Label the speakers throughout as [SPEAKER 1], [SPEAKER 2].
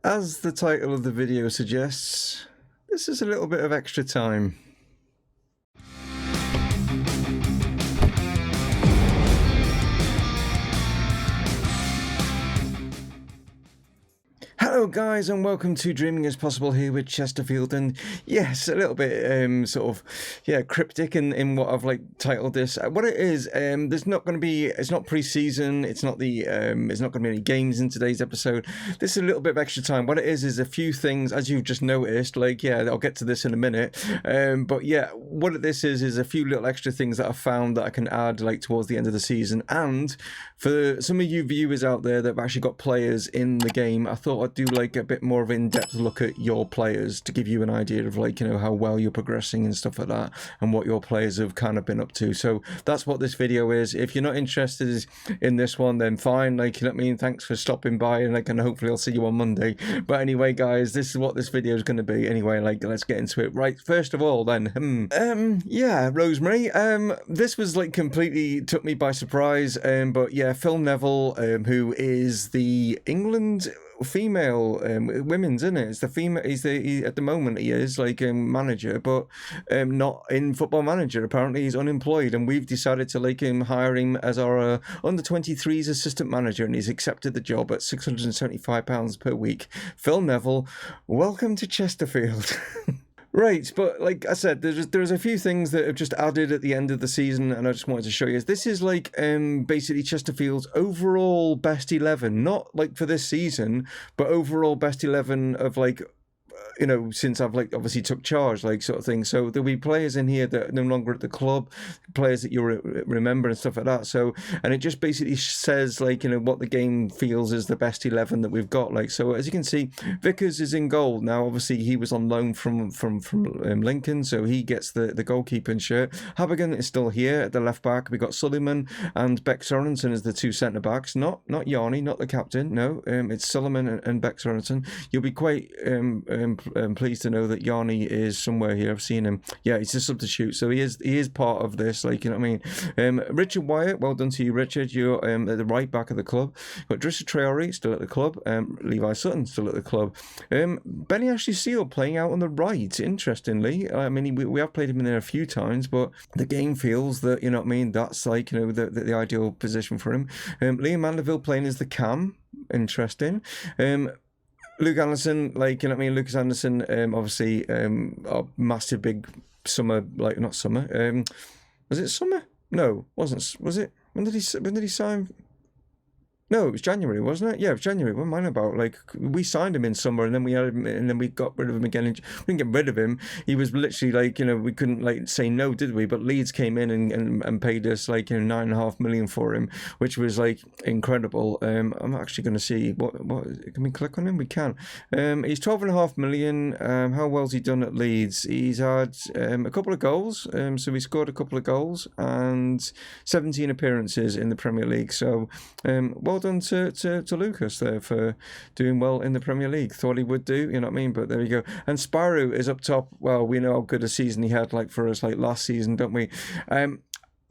[SPEAKER 1] As the title of the video suggests, this is a little bit of extra time. Hello guys and welcome to Dreaming is Possible here with Chesterfield, and yes, a little bit cryptic in what I've titled this. What it is, there's not going to be, it's not pre-season, it's not going to be any games in today's episode. This is a little bit of extra time. What it is a few things, as you've just noticed, I'll get to this in a minute, but yeah, what this is a few little extra things that I found that I can add towards the end of the season. And for some of you viewers out there that have actually got players in the game, I thought I'd do a bit more of an in-depth look at your players to give you an idea of how well you're progressing and stuff like that, and what your players have kind of been up to. So that's what this video is. If you're not interested in this one, then fine, you know what I mean, thanks for stopping by, and hopefully I'll see you on Monday. But anyway guys, this is what this video is going to be. Anyway, let's get into it. Right, first of all then, yeah, Rosemary, this was completely took me by surprise, but yeah, Phil Neville, who is the England female women's, isn't it? It's the female. He at the moment he is manager, but not in Football Manager. Apparently he's unemployed, and we've decided to hire him as our under 23s assistant manager, and he's accepted the job at £675 per week. Phil Neville, welcome to Chesterfield. Right, but like I said, there's a few things that have just added at the end of the season, and I just wanted to show you. This is basically Chesterfield's overall best 11, not for this season, but overall best 11 of since I've obviously took charge, sort of thing. So there'll be players in here that are no longer at the club, players that you remember and stuff like that. So, and it just basically says what the game feels is the best 11 that we've got. So as you can see, Vickers is in goal now. Obviously he was on loan from Lincoln, so he gets the goalkeeping shirt. Habigan is still here at the left back. We got Suleiman and Beck Sorensen as the two centre backs. Not Yarni, not the captain. No, it's Suleiman and Beck Sorensen. You'll be quite pleased to know that Yarni is somewhere here. I've seen him. Yeah, he's a substitute, so he is part of this. You know what I mean. Richard Wyatt, well done to you, Richard. You're at the right back of the club. Got Drissa Traore still at the club. Levi Sutton still at the club. Benny Ashley Seal playing out on the right. Interestingly, I mean we have played him in there a few times, but the game feels that you know what I mean. That's the ideal position for him. Liam Mandeville playing as the cam. Interesting. Luke Anderson, you know what I mean? Lucas Anderson, obviously, a massive big summer, not summer. Was it summer? No, wasn't. Was it? When did he sign? No, it was January, wasn't it? Yeah, it was January. What am I about? We signed him in summer, and then we had him, and then we got rid of him again. We didn't get rid of him. He was literally we couldn't say no, did we? But Leeds came in and paid us $9.5 million for him, which was incredible. I'm actually going to see what can we click on him? We can. He's $12.5 million. How well's he done at Leeds? He's had a couple of goals. So he scored a couple of goals and 17 appearances in the Premier League. So well done to Lucas there for doing well in the Premier League. Thought he would do, you know what I mean? But there you go. And Sparrow is up top. Well, we know how good a season he had for us last season, don't we?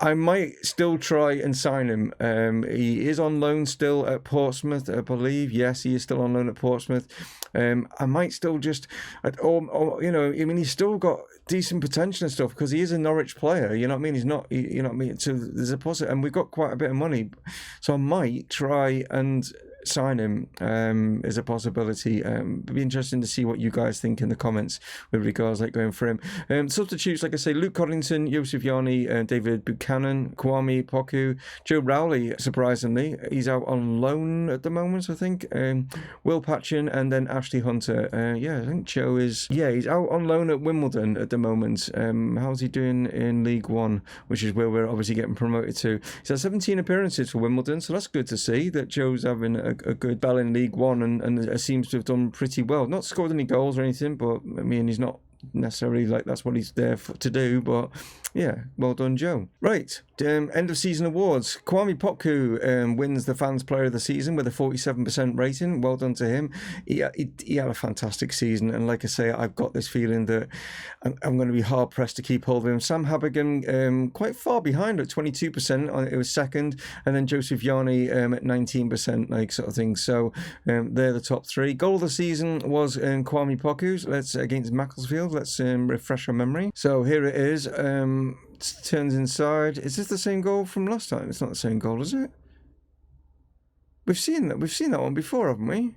[SPEAKER 1] I might still try and sign him. He is on loan still at Portsmouth, I believe. Yes, he is still on loan at Portsmouth. I might still just, he's still got decent potential and stuff because he is a Norwich player. You know what I mean? He's not, you know what I mean? So there's a positive, and we've got quite a bit of money. So I might try and sign him is a possibility. It'd be interesting to see what you guys think in the comments with regards going for him. Substitutes, like I say, Luke Coddington, Yusuf Yarni, David Buchanan, Kwame Poku, Joe Rowley, surprisingly, he's out on loan at the moment, I think. Will Patchen, and then Ashley Hunter. I think Joe he's out on loan at Wimbledon at the moment. How's he doing in League One, which is where we're obviously getting promoted to? He's had 17 appearances for Wimbledon, so that's good to see that Joe's having a good spell in League One and seems to have done pretty well. Not scored any goals or anything, but I mean he's not necessarily like that's what he's there to do, but yeah, well done, Joe. Right, end of season awards. Kwame Poku wins the Fans Player of the Season with a 47% rating. Well done to him. He had a fantastic season, and like I say, I've got this feeling that I'm going to be hard pressed to keep hold of him. Sam Habigan quite far behind at 22%. It was second, and then Joseph Yarni at 19%, like sort of thing. So they're the top three. Goal of the season was Kwame Poku's. Let's against Macclesfield. Let's refresh our memory. So here it is. Turns inside. Is this the same goal from last time? It's not the same goal, is it? We've seen that. We've seen that one before, haven't we?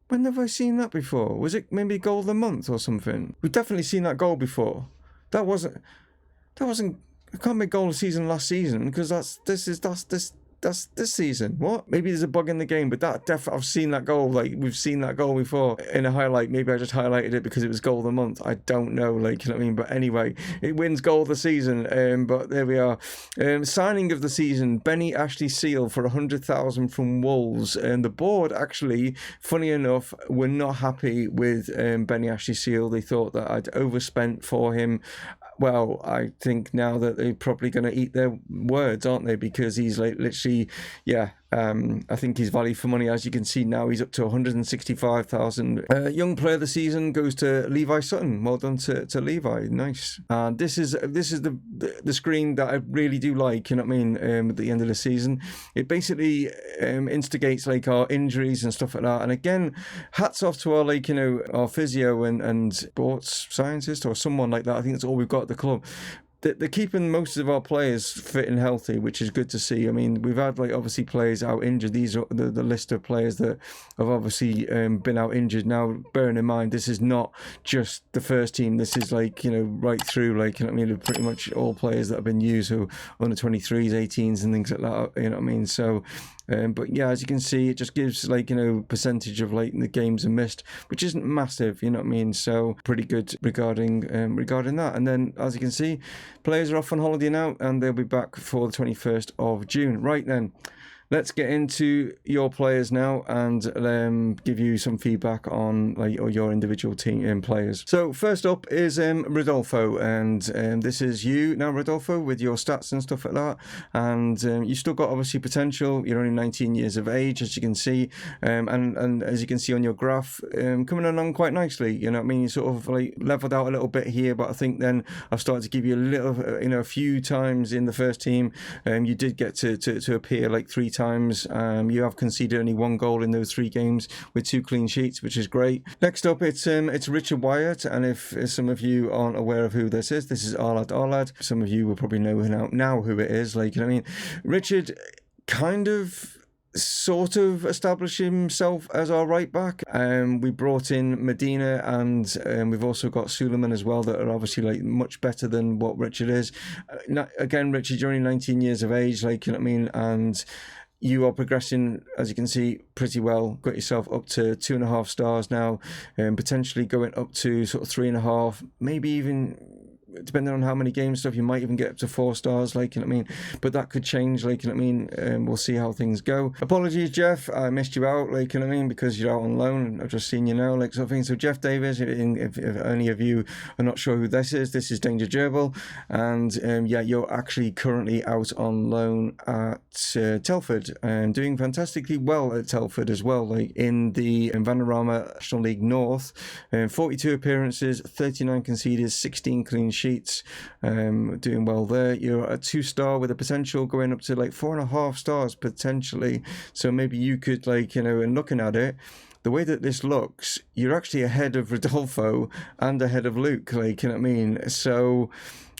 [SPEAKER 1] When have I seen that before? Was it maybe goal of the month or something? We've definitely seen that goal before. That wasn't. It can't be goal of season last season because that's this season. What? Maybe there's a bug in the game, but I've seen that goal. Like, we've seen that goal before in a highlight. Maybe I just highlighted it because it was goal of the month. I don't know. Like, you know what I mean? But anyway, it wins goal of the season. But there we are. Signing of the season: Benny Ashley Seal for 100,000 from Wolves. And the board actually, funny enough, were not happy with Benny Ashley Seal. They thought that I'd overspent for him. Well, I think now that they're probably going to eat their words, aren't they? Because he's like literally, yeah. I think his value for money, as you can see now, he's up to 165,000. Young player of the season goes to Levi Sutton. Well done to Levi. Nice. And this is the screen that I really do like. You know what I mean? At the end of the season, it basically instigates like our injuries and stuff like that. And again, hats off to our our physio and sports scientist or someone like that. I think that's all we've got at the club. They're keeping most of our players fit and healthy, which is good to see. I mean, we've had obviously players out injured. These are the list of players that have obviously been out injured. Now, bearing in mind, this is not just the first team. This is right through, pretty much all players that have been used, who under 23s, 18s, and things like that. You know what I mean? So. But yeah, as you can see, it just gives percentage of the games are missed, which isn't massive, you know what I mean? So pretty good regarding that. And then as you can see, players are off on holiday now, and they'll be back for the 21st of June. Right then. Let's get into your players now and give you some feedback on your individual team players. So first up is Rodolfo, and this is you now, Rodolfo, with your stats and stuff like that. And you still got obviously potential. You're only 19 years of age, as you can see, and as you can see on your graph, coming along quite nicely. You know what I mean? You sort of leveled out a little bit here, but I think then I've started to give you a little, a few times in the first team. You did get to appear 3 times. You have conceded only 1 goal in those 3 games with 2 clean sheets, which is great. Next up, it's Richard Wyatt, and if some of you aren't aware of who this is Arlad. Some of you will probably know now who it is. You know what I mean? Richard kind of sort of establish himself as our right back. We brought in Medina, and we've also got Suleiman as well, that are obviously much better than what Richard is. Again, Richard, you're only 19 years of age, you know what I mean, and you are progressing, as you can see, pretty well. Got yourself up to 2.5 stars now, and potentially going up to sort of 3.5, maybe even, depending on how many games stuff, you might even get up to 4 stars, you know what I mean? But that could change, you know what I mean? We'll see how things go. Apologies, Jeff, I missed you out, you know what I mean? Because you're out on loan, and I've just seen you now, sort of thing. So Jeff Davis, if any of you are not sure who this is Danger Gerbil, and yeah, you're actually currently out on loan at Telford, and doing fantastically well at Telford as well, in the Vanarama National League North. 42 appearances, 39 conceded, 16 clean sheets, doing well there. You're a 2-star with a potential going up to 4.5 stars potentially. So maybe you could and looking at it, the way that this looks, you're actually ahead of Rodolfo and ahead of Luke, you know what I mean? So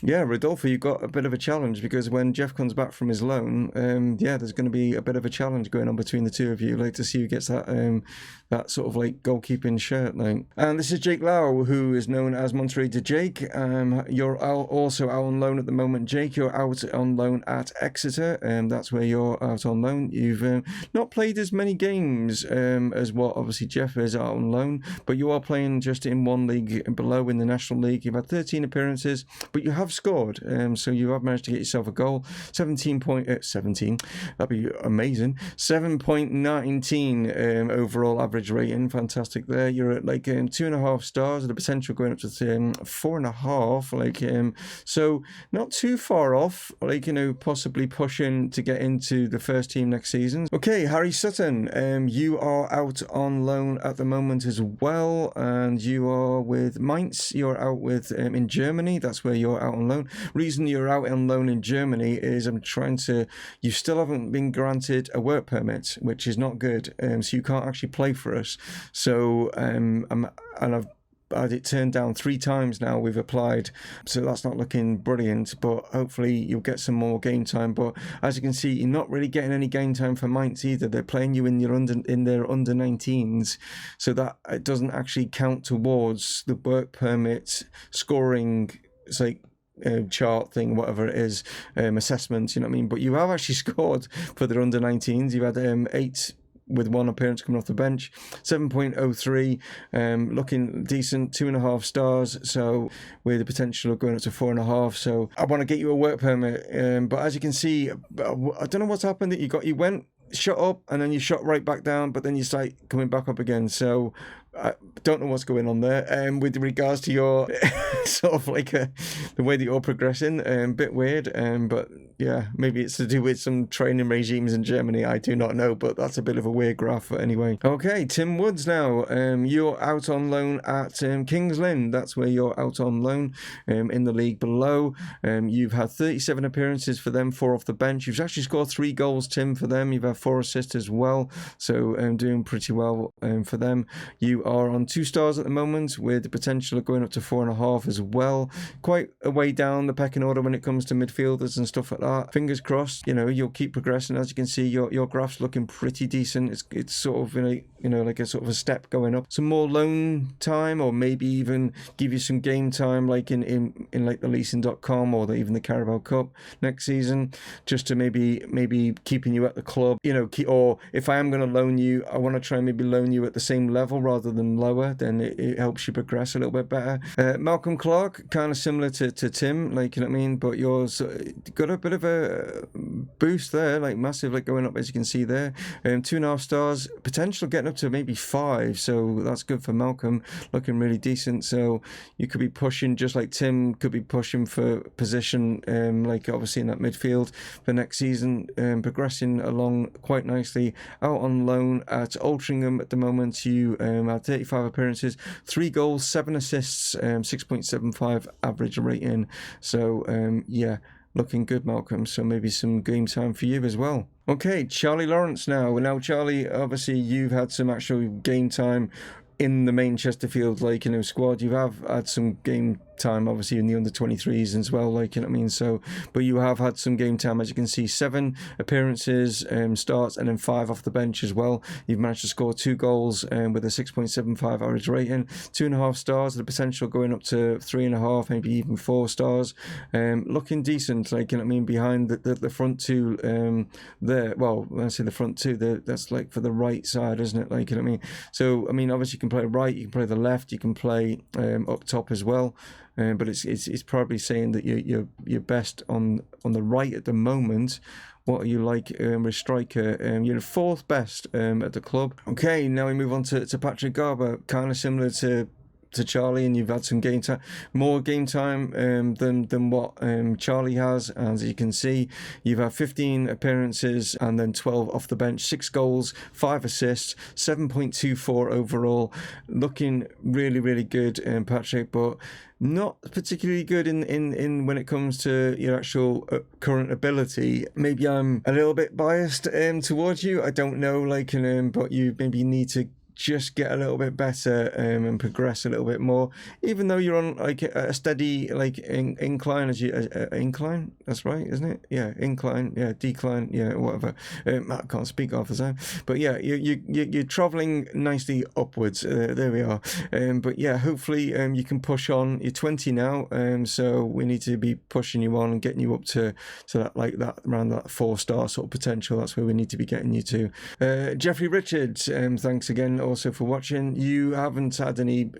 [SPEAKER 1] yeah, Rodolfo, you've got a bit of a challenge, because when Jeff comes back from his loan, yeah, there's going to be a bit of a challenge going on between the two of you, to see who gets that sort of goalkeeping shirt. And this is Jake Lau, who is known as Monterey to Jake. You're also out on loan at the moment, Jake. You're out on loan at Exeter, and that's where you're out on loan. You've not played as many games as what obviously Jeff is out on loan, but you are playing just in 1 league below in the National League. You've had 13 appearances, but you have have scored. So you have managed to get yourself a goal. 17, that'd be amazing. 7.19 overall average rating. Fantastic there. You're at like 2.5 stars, with the potential going up to 4.5. Like so not too far off. Like, you know, possibly pushing to get into the first team next season. Okay, Harry Sutton, you are out on loan at the moment as well, and you are with Mainz. You're out with in Germany. That's where you're out on loan. Reason you're out on loan in Germany is you still haven't been granted a work permit, which is not good. So you can't actually play for us. So I've had it turned down 3 times now. We've applied, so that's not looking brilliant, but hopefully you'll get some more game time. But as you can see, you're not really getting any game time for Mainz either. They're playing you in their under 19s, so that it doesn't actually count towards the work permit scoring. It's like chart thing, whatever it is, assessment, you know what I mean? But you have actually scored for the under 19s. You've had 8 with 1 appearance coming off the bench. 7.03, looking decent. 2.5 stars, so with the potential of going up to 4.5. So I want to get you a work permit, but as you can see, I don't know what's happened, that you went shot up and then you shot right back down, but then you start coming back up again. So I don't know what's going on there. With regards to your sort of like the way that you're progressing, bit weird. But yeah, maybe it's to do with some training regimes in Germany. I do not know, but that's a bit of a weird graph. But anyway, okay, Tim Woods now. You're out on loan at Kings Lynn. That's where you're out on loan in the league below. You've had 37 appearances for them, 4 off the bench. You've actually scored 3 goals, Tim, for them. You've had 4 assists as well, so doing pretty well for them. You are on 2 stars at the moment, with the potential of going up to 4.5 as well. Quite a way down the pecking order when it comes to midfielders and stuff like that. Fingers crossed, you know, you'll keep progressing. As you can see, your graph's looking pretty decent. It's sort of like a sort of a step going up. Some more loan time, or maybe even give you some game time, like in like the leasing.com or even the Carabao Cup next season, just to maybe keeping you at the club, you know. Or if I am going to loan you, I want to try and maybe loan you at the same level rather than lower. Then it helps you progress a little bit better. Malcolm Clark, kind of similar to Tim, like, you know what I mean, but yours got a bit of a boost there, like massive, like going up, as you can see there. 2.5 stars, potential getting up to maybe 5, so that's good for Malcolm, looking really decent. So you could be pushing, just like Tim could be pushing for position, like obviously in that midfield for next season, progressing along quite nicely. Out on loan at Altrincham at the moment. You had 35 appearances, 3 goals, 7 assists, 6.75 average rating. So yeah, looking good, Malcolm. So maybe some game time for you as well. Okay, Charlie Lawrence now. Now, Charlie, obviously you've had some actual game time in the main Chesterfield, like, you know, squad. You have had some game time obviously in the under 23s as well, like, you know what I mean. So, but you have had some game time, as you can see. 7 appearances, starts, and then 5 off the bench as well. You've managed to score 2 goals with a 6.75 average rating. 2.5 stars, the potential going up to 3.5, maybe even 4 stars. Looking decent, like, you know what I mean, behind the front 2 there. Well, when I say the front 2, that's like for the right side, isn't it, like, you know what I mean. So I mean, obviously you can play right, you can play the left, you can play up top as well. But it's probably saying that you're best on the right at the moment. What are you like with striker? You're 4th best at the club. Okay, now we move on to Patrick Garber, kind of similar to Charlie, and you've had some game time, more game time than what Charlie has. As you can see, you've had 15 appearances and then 12 off the bench, 6 goals, 5 assists, 7.24 overall. Looking really, really good, Patrick, but not particularly good in when it comes to your actual current ability. Maybe I'm a little bit biased towards you, I don't know, like, but you maybe need to just get a little bit better and progress a little bit more, even though you're on like a steady like incline, as you incline, that's right, isn't it? Yeah, incline, yeah, decline, yeah, whatever. I can't speak half the time, but yeah, you're traveling nicely upwards. There we are. But yeah, hopefully you can push on. You're 20 now, so we need to be pushing you on and getting you up to that, like that, around that 4-star sort of potential. That's where we need to be getting you to. Jeffrey Richards, thanks again also for watching. You haven't had any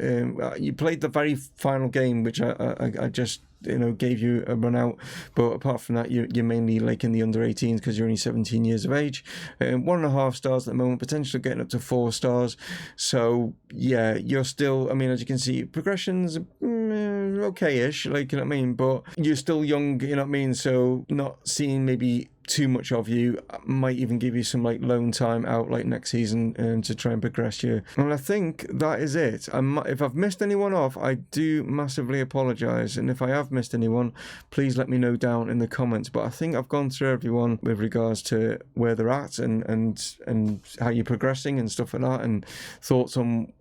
[SPEAKER 1] you played the very final game, which I just gave you a run out. But apart from that, you're mainly like in the under 18s because you're only 17 years of age. 1.5 stars at the moment, potentially getting up to 4 stars. So yeah, you're still, I mean, as you can see, progression's okay-ish, like, you know what I mean, but you're still young, you know what I mean, so not seeing maybe too much of you might even give you some like loan time out like next season to try and progress you. And I think that is it. If I've missed anyone off, I do massively apologize, and if I have missed anyone, please let me know down in the comments. But I think I've gone through everyone with regards to where they're at and how you're progressing and stuff like that, and thoughts on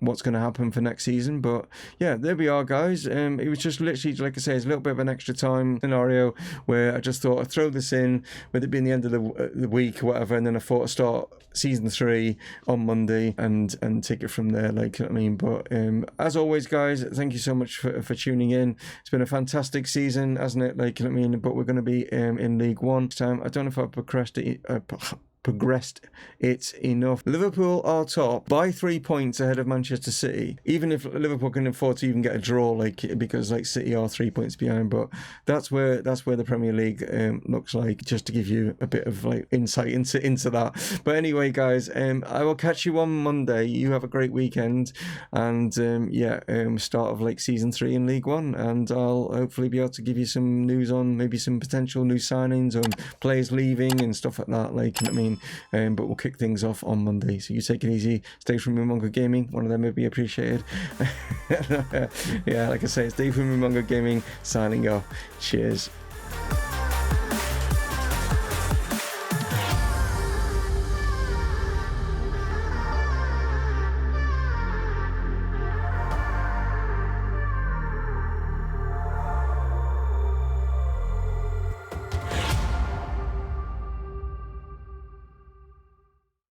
[SPEAKER 1] what's going to happen for next season. But yeah, there we are, guys. It was just literally, like I say, it's a little bit of an extra time scenario where I just thought I'd throw this in, with it being the end of the week or whatever, and then I thought I'd start season 3 on Monday and take it from there, like, you know what I mean. But as always, guys, thank you so much for tuning in. It's been a fantastic season, hasn't it, like, you know what I mean. But we're going to be in League One this time. I don't know if I've progressed it enough. Liverpool are top by 3 points ahead of Manchester City, even if Liverpool can afford to even get a draw, like, because like City are 3 points behind. But that's where the Premier League looks like, just to give you a bit of like insight into that. But anyway, guys, I will catch you on Monday. You have a great weekend, and start of like season 3 in League One, and I'll hopefully be able to give you some news on maybe some potential new signings or players leaving and stuff like that, like, you know what I mean. But we'll kick things off on Monday, so you take it easy. Stay from Mumongu Gaming, one of them would be appreciated. Yeah, like I say, it's Dave from Mumongu Gaming signing off. Cheers.